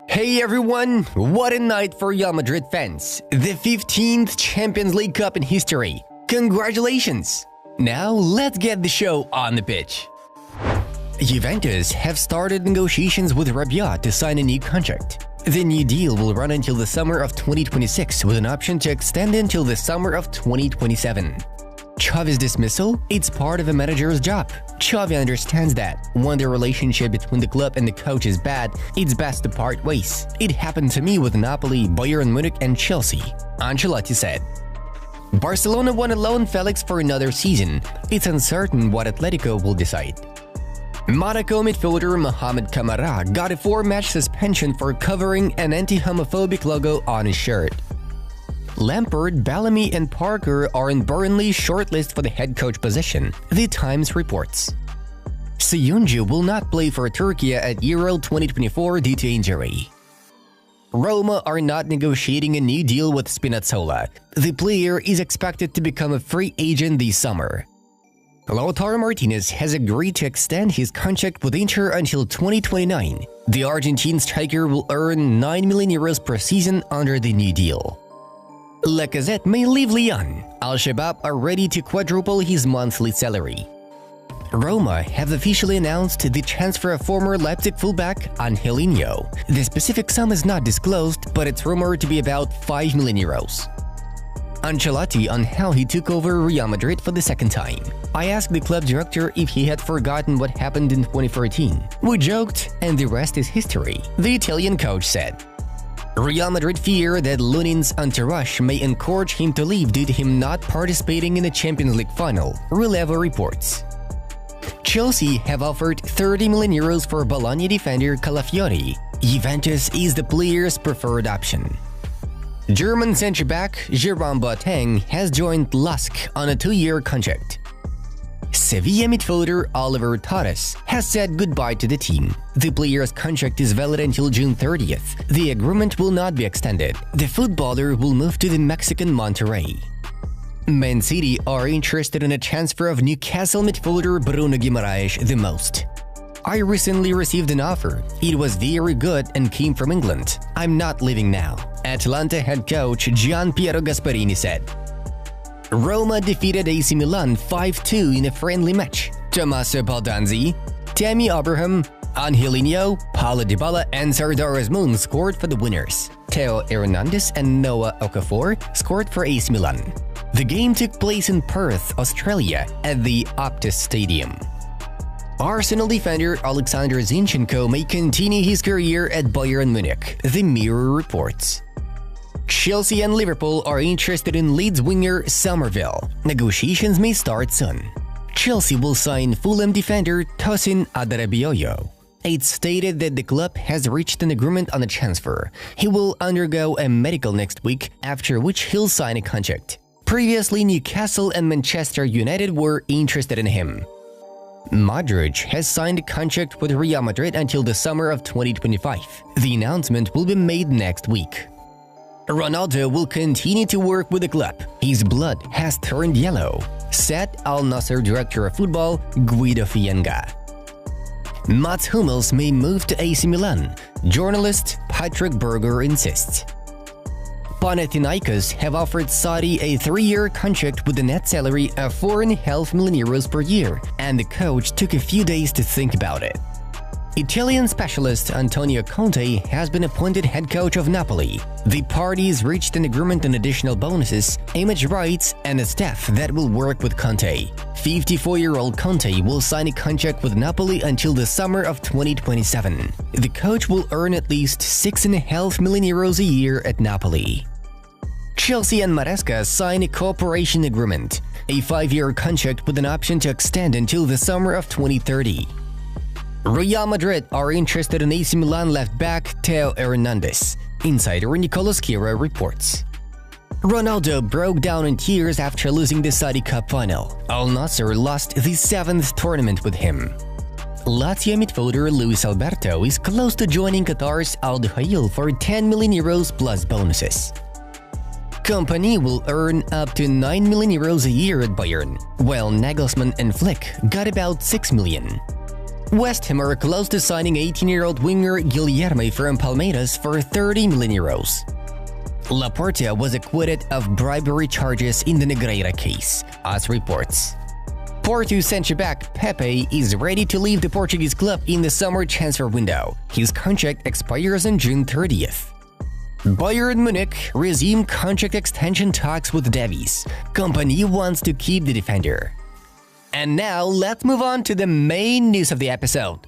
Hey everyone, what a night for Real Madrid fans. The 15th Champions League Cup in history. Congratulations! Now let's get the show on the pitch. Juventus have started negotiations with Rabiot to sign a new contract. The new deal will run until the summer of 2026 with an option to extend until the summer of 2027. Xavi's dismissal? It's part of a manager's job. Xavi understands that. When the relationship between the club and the coach is bad, it's best to part ways. It happened to me with Napoli, Bayern Munich and Chelsea, Ancelotti said. Barcelona won a loan Felix for another season. It's uncertain what Atletico will decide. Monaco midfielder Mohamed Camara got a 4-match suspension for covering an anti-homophobic logo on his shirt. Lampard, Bellamy and Parker are in Burnley's shortlist for the head coach position, The Times reports. Soyuncu will not play for Turkey at Euro 2024 due to injury. Roma are not negotiating a new deal with Spinazzola. The player is expected to become a free agent this summer. Lautaro Martinez has agreed to extend his contract with Inter until 2029. The Argentine striker will earn €9 million per season under the new deal. Lacazette may leave Lyon. Al-Shabaab are ready to quadruple his monthly salary. Roma have officially announced the transfer of former Leipzig fullback Angelino. The specific sum is not disclosed, but it's rumored to be about €5 million. Ancelotti on how he took over Real Madrid for the second time. I asked the club director if he had forgotten what happened in 2014. We joked, and the rest is history, the Italian coach said. Real Madrid fear that Lunin's entourage may encourage him to leave due to him not participating in the Champions League final, Relevo reports. Chelsea have offered €30 million for Bologna defender Calafiori. Juventus is the player's preferred option. German centre-back Jerome Boateng has joined LASK on a 2-year contract. Sevilla midfielder Oliver Torres has said goodbye to the team. The player's contract is valid until June 30th. The agreement will not be extended. The footballer will move to the Mexican Monterrey. Man City are interested in a transfer of Newcastle midfielder Bruno Guimaraes the most. I recently received an offer. It was very good and came from England. I'm not leaving now, Atalanta head coach Gian Piero Gasperini said. Roma defeated AC Milan 5-2 in a friendly match. Tommaso Baldanzi, Tammy Abraham, Angelino, Paulo Dybala and Sardar Azmoun scored for the winners. Theo Hernandez and Noah Okafor scored for AC Milan. The game took place in Perth, Australia, at the Optus Stadium. Arsenal defender Alexander Zinchenko may continue his career at Bayern Munich, the Mirror reports. Chelsea and Liverpool are interested in Leeds winger Somerville. Negotiations may start soon. Chelsea will sign Fulham defender Tosin Adarabioyo. It's stated that the club has reached an agreement on the transfer. He will undergo a medical next week, after which he'll sign a contract. Previously, Newcastle and Manchester United were interested in him. Madrid has signed a contract with Real Madrid until the summer of 2025. The announcement will be made next week. Ronaldo will continue to work with the club. His blood has turned yellow, said Al Nassr director of football Guido Fienga. Mats Hummels may move to AC Milan, journalist Patrick Berger insists. Panathinaikos have offered Saudi a 3-year contract with a net salary of €4.5 million per year, and the coach took a few days to think about it. Italian specialist Antonio Conte has been appointed head coach of Napoli. The parties reached an agreement on additional bonuses, image rights, and a staff that will work with Conte. 54-year-old Conte will sign a contract with Napoli until the summer of 2027. The coach will earn at least €6.5 million a year at Napoli. Chelsea and Maresca sign a cooperation agreement, a 5-year contract with an option to extend until the summer of 2030. Real Madrid are interested in AC Milan left-back Theo Hernandez, insider Nicolas Kira reports. Ronaldo broke down in tears after losing the Saudi Cup final. Al Nassr lost the 7th tournament with him. Lazio midfielder Luis Alberto is close to joining Qatar's Al Duhail for €10 million plus bonuses. Company will earn up to €9 million a year at Bayern, while Nagelsmann and Flick got about €6 million. West Ham are close to signing 18-year-old winger Guilherme from Palmeiras for €30 million. Laporta was acquitted of bribery charges in the Negreira case, AS reports. Porto centre-back Pepe is ready to leave the Portuguese club in the summer transfer window. His contract expires on June 30th. Bayern Munich resumed contract extension talks with Davies. Company wants to keep the defender. And now let's move on to the main news of the episode.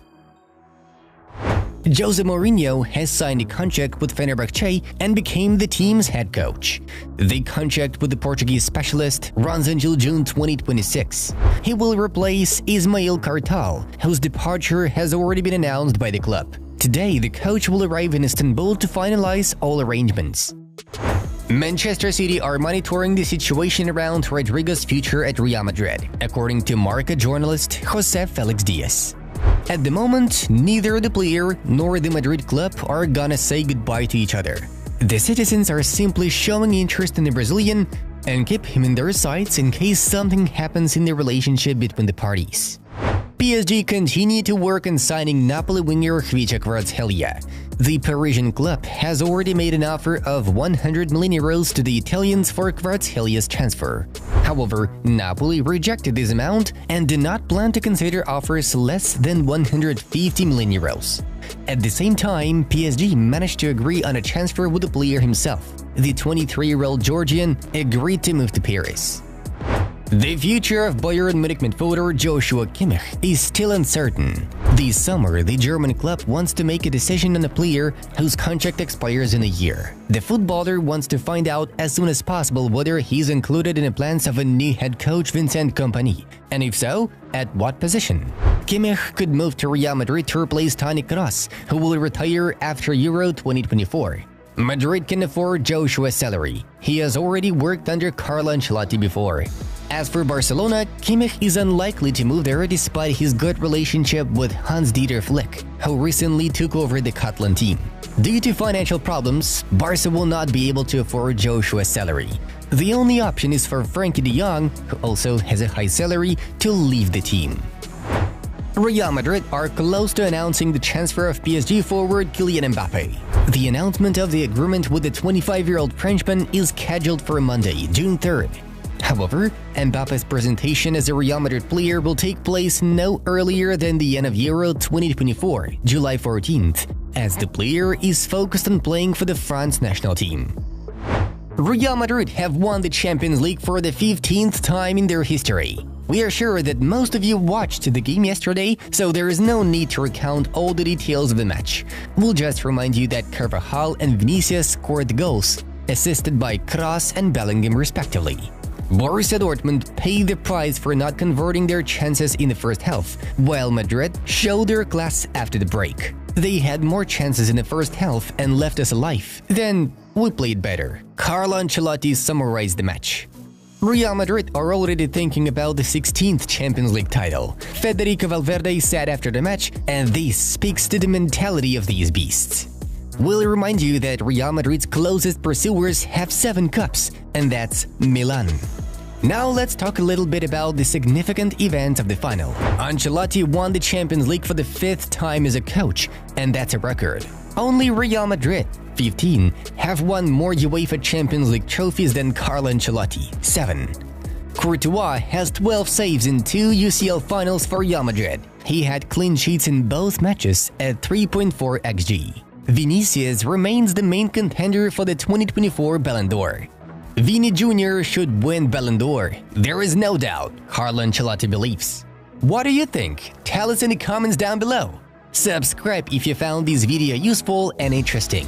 Jose Mourinho has signed a contract with Fenerbahce and became the team's head coach. The contract with the Portuguese specialist runs until June 2026. He will replace Ismail Kartal, whose departure has already been announced by the club. Today, the coach will arrive in Istanbul to finalize all arrangements. Manchester City are monitoring the situation around Rodrygo's future at Real Madrid, according to Marca journalist José Félix Diaz. At the moment, neither the player nor the Madrid club are gonna say goodbye to each other. The citizens are simply showing interest in the Brazilian and keep him in their sights in case something happens in the relationship between the parties. PSG continue to work on signing Napoli winger Kvaratskhelia. The Parisian club has already made an offer of €100 million to the Italians for Kvaratskelia's transfer. However, Napoli rejected this amount and did not plan to consider offers less than €150 million. At the same time, PSG managed to agree on a transfer with the player himself. The 23-year-old Georgian agreed to move to Paris. The future of Bayern Munich midfielder Joshua Kimmich is still uncertain. This summer, the German club wants to make a decision on a player whose contract expires in a year. The footballer wants to find out as soon as possible whether he's included in the plans of a new head coach Vincent Kompany, and if so, at what position. Kimmich could move to Real Madrid to replace Toni Kroos, who will retire after Euro 2024. Madrid can afford Joshua's salary. He has already worked under Carlo Ancelotti before. As for Barcelona, Kimmich is unlikely to move there despite his good relationship with Hans-Dieter Flick, who recently took over the Catalan team. Due to financial problems, Barca will not be able to afford Joshua's salary. The only option is for Frankie de Jong, who also has a high salary, to leave the team. Real Madrid are close to announcing the transfer of PSG forward Kylian Mbappe. The announcement of the agreement with the 25-year-old Frenchman is scheduled for Monday, June 3rd. However, Mbappe's presentation as a Real Madrid player will take place no earlier than the end of Euro 2024, July 14th, as the player is focused on playing for the France national team. Real Madrid have won the Champions League for the 15th time in their history. We are sure that most of you watched the game yesterday, so there is no need to recount all the details of the match. We'll just remind you that Carvajal and Vinicius scored the goals, assisted by Kroos and Bellingham respectively. Borussia Dortmund paid the price for not converting their chances in the first half, while Madrid showed their class after the break. They had more chances in the first half and left us alive. Then we played better. Carlo Ancelotti summarized the match. Real Madrid are already thinking about the 16th Champions League title, Federico Valverde said after the match, and this speaks to the mentality of these beasts. We'll remind you that Real Madrid's closest pursuers have 7 cups, and that's Milan. Now let's talk a little bit about the significant events of the final. Ancelotti won the Champions League for the 5th time as a coach, and that's a record. Only Real Madrid, 15, have won more UEFA Champions League trophies than Carlo Ancelotti, 7. Courtois has 12 saves in 2 UCL finals for Real Madrid. He had clean sheets in both matches at 3.4 xG. Vinicius remains the main contender for the 2024 Ballon d'Or. Vini Jr. should win Ballon d'Or. There is no doubt, Carlo Ancelotti believes. What do you think? Tell us in the comments down below. Subscribe if you found this video useful and interesting.